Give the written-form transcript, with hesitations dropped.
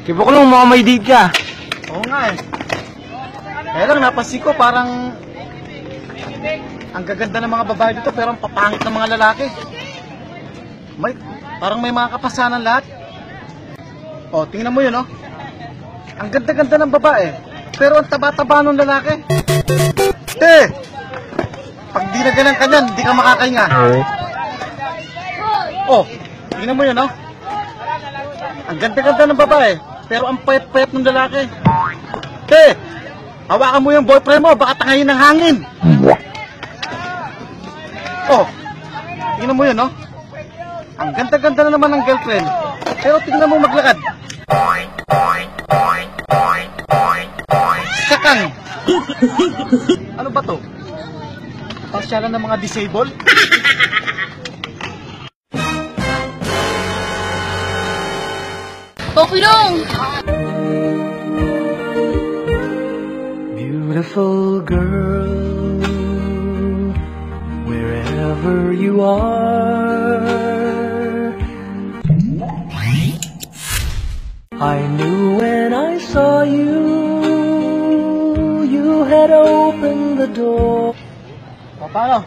Kibo ko lang, mga may date ka. Oo nga eh. Kaya lang napansin ko parang ang gaganda ng mga babae dito pero ang papangit ng mga lalaki. Parang may mga kapasanan lahat. O, tingnan mo yun, oh. Ang ganda-ganda ng babae pero ang taba-taba ng lalaki. Pag di na ganang kanyan, di ka makakahinga. Oh, tingnan mo yun, oh. Ang ganda-ganda ng babae pero ang payat-payat ng lalaki. Hawakan mo yung boyfriend mo, baka tangayin ng hangin. Oh, tingnan mo yun, oh. Ang ganda-ganda na naman ng girlfriend pero tingnan mo maglakad. Sakang. Ano ba to? Pasyalan ng mga disabled? Populong! Beautiful girl, wherever you are, I knew when I saw you, you had opened the door. O, paano?